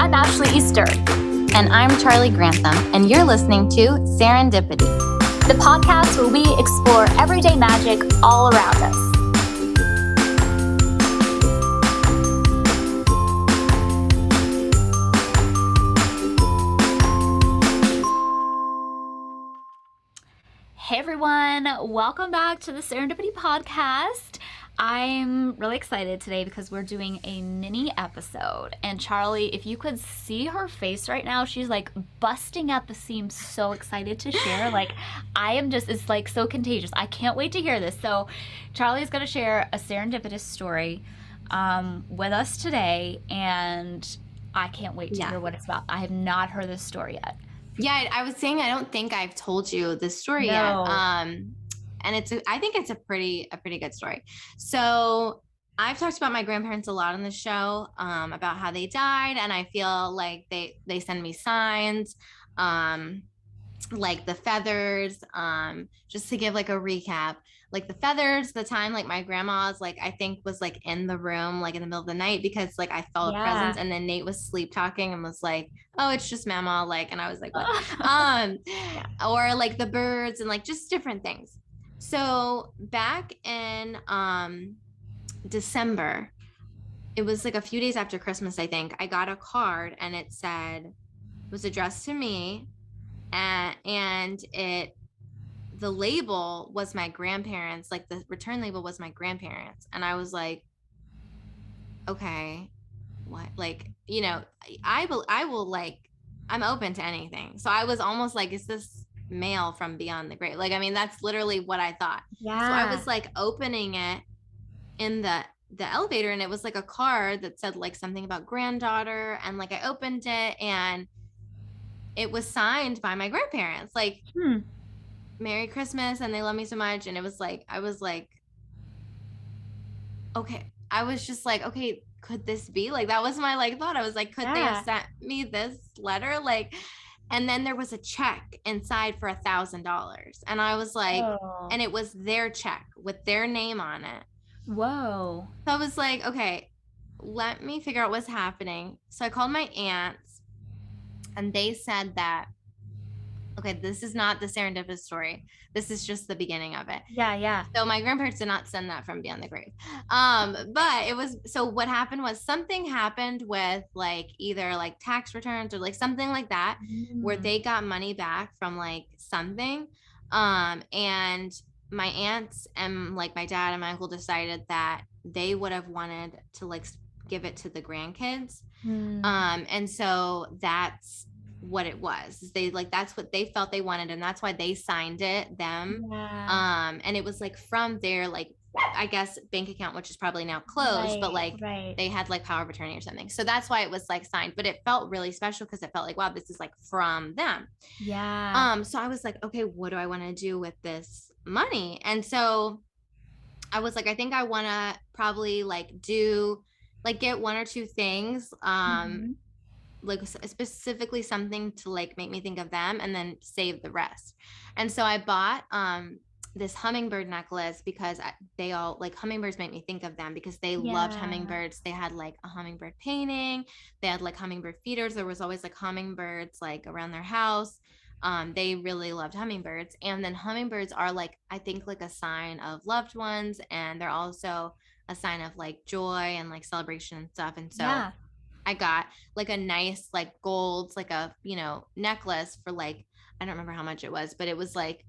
I'm Ashley Easter. And I'm Charlie Grantham, and you're listening to Serendipity, the podcast where we explore everyday magic all around us. Hey everyone, welcome back to the Serendipity podcast. I'm really excited today because we're doing a mini episode. And Charlie, if you could see her face right now, she's like busting at the seams, so excited to share. Like, it's like so contagious. I can't wait to hear this. So Charlie's going to share a serendipitous story with us today, and I can't wait to hear what it's about. I have not heard this story yet. Yeah, I was saying I don't think I've told you this story yet. And I think it's a pretty good story. So I've talked about my grandparents a lot on the show, about how they died, and I feel like they send me signs, like the feathers, just to give like a recap. Like the feathers, the time like my grandma's like I think was like in the room like in the middle of the night because like I felt a presence, and then Nate was sleep talking and was like, oh, it's just mama, like, and I was like, what? Or like the birds and like just different things. So back in December, it was like a few days after Christmas, I think, I got a card and it was addressed to me, and the label was my grandparents, like the return label was my grandparents. And I was like, okay, what? Like, you know, I will like, I'm open to anything. So I was almost like, is this mail from beyond the grave? Like, I mean, that's literally what I thought. Yeah. So I was like opening it in the elevator, and it was like a card that said like something about granddaughter. And like, I opened it and it was signed by my grandparents, like, Merry Christmas, and they love me so much. And it was like, I was like, okay, I was just like, okay, could this be like, that was my like thought. I was like, could they have sent me this letter? Like, and then there was a check inside for $1,000. And I was like, and it was their check with their name on it. Whoa. So I was like, okay, let me figure out what's happening. So I called my aunts, and they said that, okay, this is not the serendipitous story. This is just the beginning of it. Yeah. So my grandparents did not send that from beyond the grave. But it was, so what happened was something happened with like either like tax returns or like something like that, where they got money back from like something. And my aunts and like my dad and my uncle decided that they would have wanted to like give it to the grandkids. And so that's what it was. They like, that's what they felt they wanted, and that's why they signed it, them. And it was like from their like, I guess, bank account, which is probably now closed, but like they had like power of attorney or something. So that's why it was like signed, but it felt really special because it felt like, wow, this is like from them. So I was like, okay, what do I want to do with this money? And so I was like, I think I want to probably like get one or two things, like specifically something to like make me think of them, and then save the rest. And so I bought this hummingbird necklace because they all like, hummingbirds make me think of them because they loved hummingbirds. They had like a hummingbird painting, they had like hummingbird feeders, there was always like hummingbirds like around their house. They really loved hummingbirds. And then hummingbirds are like, I think like a sign of loved ones, and they're also a sign of like joy and like celebration and stuff. And so I got like a nice like gold, like a, you know, necklace for like, I don't remember how much it was, but it was like,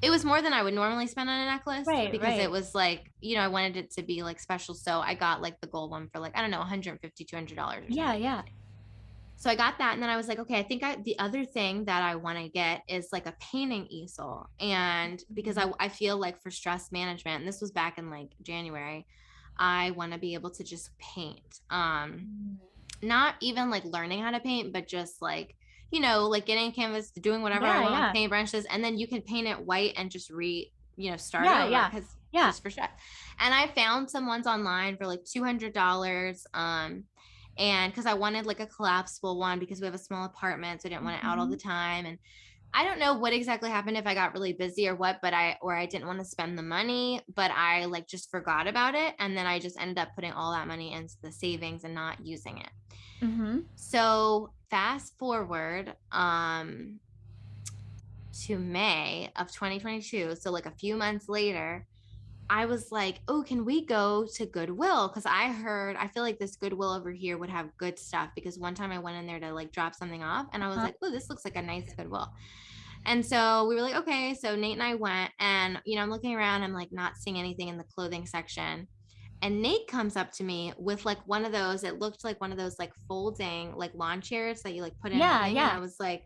it was more than I would normally spend on a necklace, because it was like, you know, I wanted it to be like special. So I got like the gold one for like, I don't know, $150, $200. Yeah. So I got that. And then I was like, okay, I think the other thing that I want to get is like a painting easel. And because I feel like for stress management, and this was back in like January, I want to be able to just paint. Not even like learning how to paint, but just like, you know, like getting a canvas, doing whatever I want with paint brushes, and then you can paint it white and just start over, because just for stress. And I found some ones online for like $200, and because I wanted like a collapsible one because we have a small apartment, so I didn't want it out all the time. And I don't know what exactly happened, if I got really busy or what, but I didn't want to spend the money, but I like just forgot about it. And then I just ended up putting all that money into the savings and not using it. So fast forward to May of 2022. So like a few months later, I was like, oh, can we go to Goodwill? Because I feel like this Goodwill over here would have good stuff. Because one time I went in there to like drop something off and I was like, oh, this looks like a nice Goodwill. And so we were like, okay. So Nate and I went and, I'm looking around, I'm like not seeing anything in the clothing section. And Nate comes up to me with like one of those, it looked like one of those like folding like lawn chairs that you like put in a Yeah, thing. And yeah. I was like,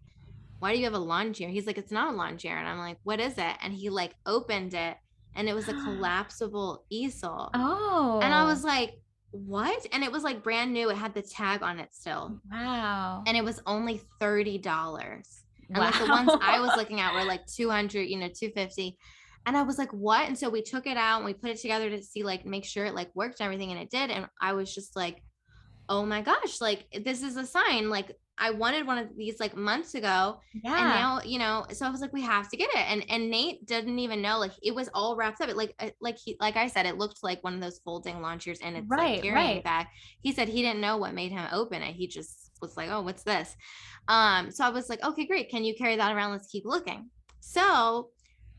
why do you have a lawn chair? He's like, it's not a lawn chair. And I'm like, what is it? And he like opened it and it was a collapsible easel. And I Oh, was like, what? And it was like brand new. It had the tag on it still. wow. And it was only $30. And like the Wow. ones I was looking at were like 200, 250. And I was like, what? And so we took it out and we put it together to see, like, make sure it like worked and everything. And it did. And I was just like, oh my gosh, like this is a sign. Like I wanted one of these like months ago. And Yeah. now, so I was like, we have to get it. And Nate didn't even know, like it was all wrapped up. It like I said, it looked like one of those folding lawn chairs and it's like Right, carrying right. bag. He said he didn't know what made him open it. He just was like, oh, what's this? So I was like, okay, great. Can you carry that around? Let's keep looking. So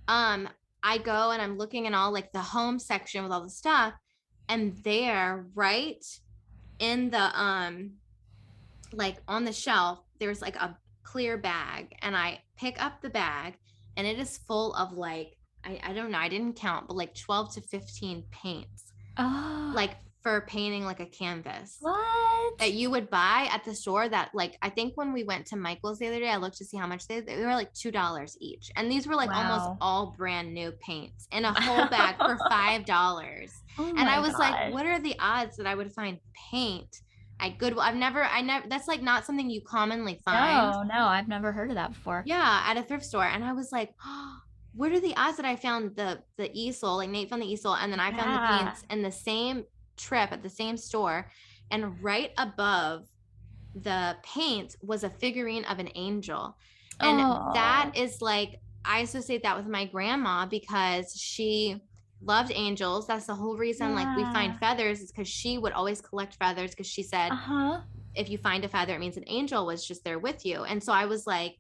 um I go and I'm looking in all like the home section with all the stuff. And there, right in the like on the shelf, there's like a clear bag. And I pick up the bag and it is full of like, I don't know, I didn't count, but like 12 to 15 paints, Oh, like for painting like a canvas what? that you would buy at the store. That like I think when we went to Michael's the other day, I looked to see how much they were like $2 each. And these were like almost Wow. all brand new paints in a whole bag for $5. Oh And I my was like, gosh. what are the odds that I would find paint at Goodwill? I never, that's like not something you commonly find. No, no, I've never heard of that before. Yeah, at a thrift store. And I was like, oh, what are the odds that I found the easel? Like Nate found the easel, and then I found the Yeah. paints in the same trip at the same store. And right above the paint was a figurine of an angel. And that Oh, is like, I associate that with my grandma because she loved angels. That's the whole reason like we find yeah. feathers, is because she would always collect feathers, because she said Uh-huh. if you find a feather, it means an angel was just there with you. And so I was like,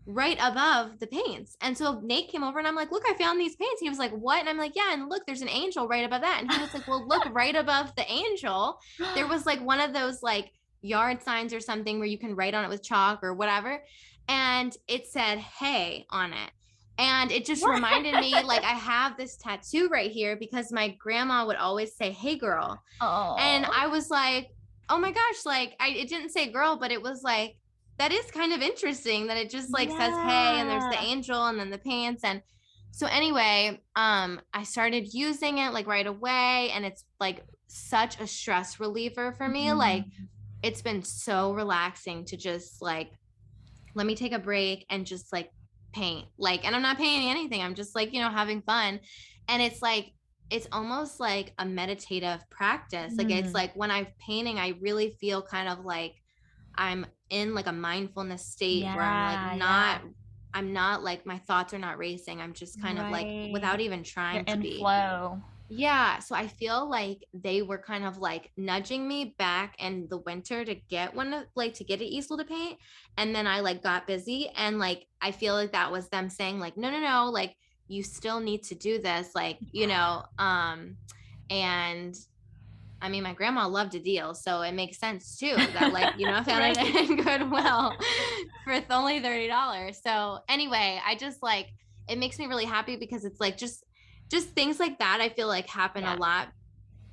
right above the paints. And so Nate came over and I'm like, look, I found these paints. He was like, what? And I'm like, yeah. And look, there's an angel right above that. And he was like, well, look, right above the angel, there was like one of those like yard signs or something where you can write on it with chalk or whatever. And it said, hey, on it. And it just What? reminded me, like, I have this tattoo right here because my grandma would always say, hey, girl. And Oh, I was like, oh my gosh, like it didn't say girl, but it was like, that is kind of interesting that it just like says hey, and there's the yeah. angel and then the pants. And so anyway, I started using it like right away, and it's like such a stress reliever for me. Like Mhm. it's been so relaxing to just like, let me take a break and just like paint. Like, and I'm not painting anything, I'm just like, having fun. And it's like, it's almost like a meditative practice. Like it's Mm. like when I'm painting, I really feel kind of like I'm in like a mindfulness state where I'm like Yeah, yeah. not, I'm not like, my thoughts are not racing, I'm just kind of like Right. without even You're trying to in be. flow. Yeah, so I feel like they were kind of like nudging me back in the winter to get one of like to get an easel to paint. And then I like got busy, and like I feel like that was them saying like, no, no, no, like you still need to do this, like, and I mean, my grandma loved a deal, so it makes sense too that like, I found it Right. in Goodwill for only $30. So anyway, I just like, it makes me really happy because it's like just things like that I feel like happen a Yeah. lot,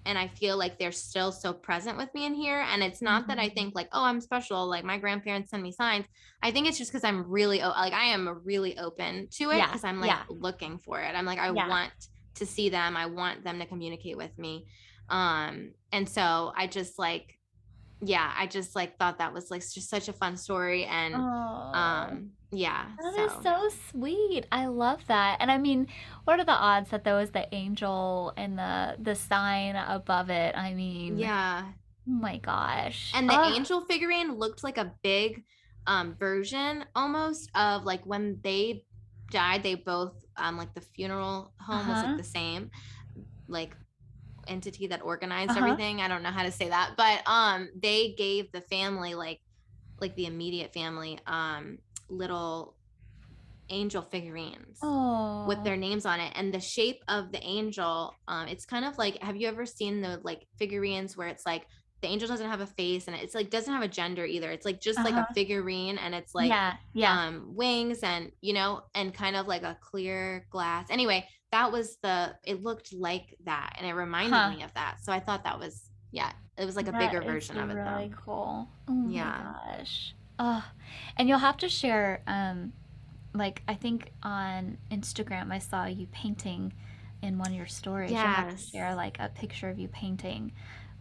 and I feel like they're still so present with me in here. And it's not that I Mhm. think like, oh, I'm special, like my grandparents send me signs. I think it's just because I'm really like I am really open to it, Yeah, because I'm like yeah, looking for it. I'm like, I yeah. want to see them, I want them to communicate with me. And so I just like, yeah, I just like thought that was like just such a fun story. And Oh, yeah, that is so so sweet. I love that. And I mean, what are the odds that there was the angel and the sign above it? I mean, yeah. oh my gosh. And the Oh, angel figurine looked like a big version almost of like when they died, they both like the funeral home was like uh-huh. the same, like entity that organized Uh-huh. everything. I don't know how to say that, but they gave the family like the immediate family little angel figurines with Oh. their names on it, and the shape of the angel, it's kind of like, have you ever seen the like figurines where it's like the angel doesn't have a face and it's like doesn't have a gender either, it's like just like a Uh-huh. figurine, and it's like Yeah, yeah. wings, and and kind of like a clear glass. Anyway, that was it looked like that, and it reminded Huh. me of that, so I thought that was, yeah, it was like a That bigger is version of it though. really cool. Oh my Yeah. gosh. Oh, and you'll have to share, like I think on Instagram I saw you painting in one of your stories. You'll have to Yes. share like a picture of you painting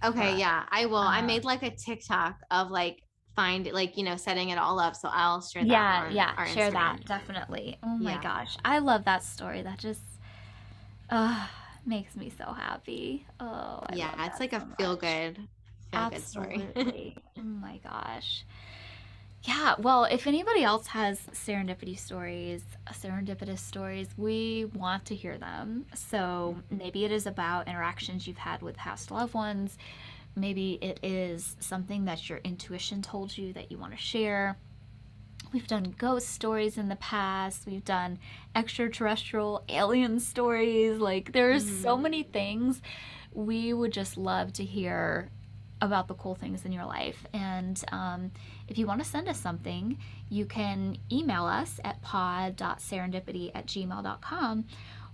for Okay, us. yeah, I will. I Uh, made like a TikTok of like setting it all up. So I'll share that yeah, on yeah, our share Instagram. that definitely. Oh my Yeah. gosh. I love that story. That just uh makes me so happy. Oh, I love Yeah, it's that like a so much. feel good story. Absolutely. Oh my gosh. Yeah, well, if anybody else has serendipitous stories, we want to hear them. So maybe it is about interactions you've had with past loved ones. Maybe it is something that your intuition told you that you want to share. We've done ghost stories in the past. We've done extraterrestrial alien stories. Like, there's so Mhm. many things. We would just love to hear about the cool things in your life. And if you want to send us something, you can email us at pod.serendipity@gmail.com,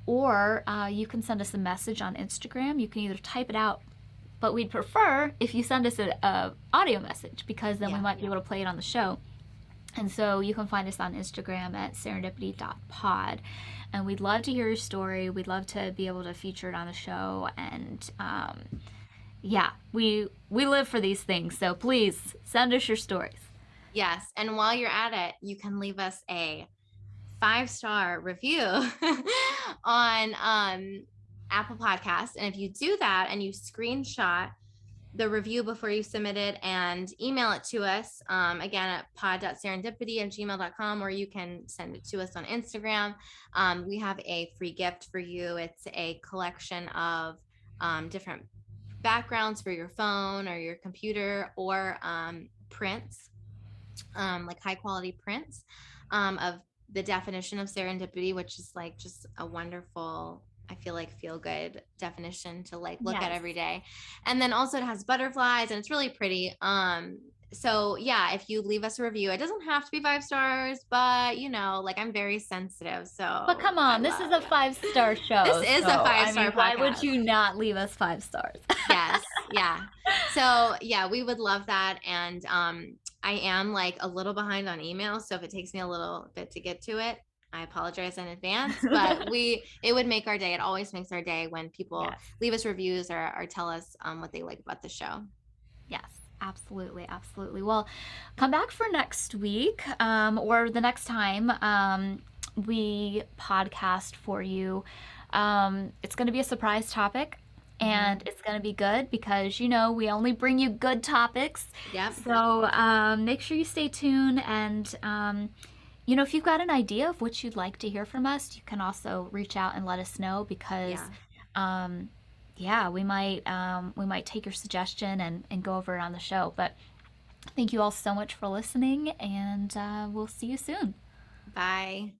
or you can send us a message on Instagram. You can either type it out, but we'd prefer if you send us a audio message, because then we Yeah. might be able to play it on the show. And so you can find us on Instagram at serendipity.pod. And we'd love to hear your story. We'd love to be able to feature it on the show. And yeah, we live for these things. So please send us your stories. Yes. And while you're at it, you can leave us a 5-star review on Apple Podcasts. And if you do that and you screenshot the review before you submit it and email it to us, again at pod.serendipity@gmail.com, or you can send it to us on Instagram. We have a free gift for you. It's a collection of different backgrounds for your phone or your computer, or prints, like high quality prints of the definition of serendipity, which is like just a wonderful, I feel like, feel good definition to like look at Yes. every day. And then also it has butterflies and it's really pretty. So yeah, if you leave us a review, it doesn't have to be 5 stars, but like I'm very sensitive, But so come I on, this is love a 5-star this show. is a So, five I star mean, why would podcast. you not leave us 5 stars? Yes, yeah. So yeah, we would love that. And I am like a little behind on email, so if it takes me a little bit to get to it, I apologize in advance. But it would make our day. It always makes our day when people Yes. leave us reviews or tell us what they like about the show. Yes, absolutely, absolutely. Well, come back for next week, or the next time we podcast for you. It's going to be a surprise topic, and it's going to be good because we only bring you good topics. Yep. So make sure you stay tuned, and if you've got an idea of what you'd like to hear from us, you can also reach out and let us know, because um, yeah, we might take your suggestion and go over it on the show. But thank you all so much for listening, and we'll see you soon. Bye.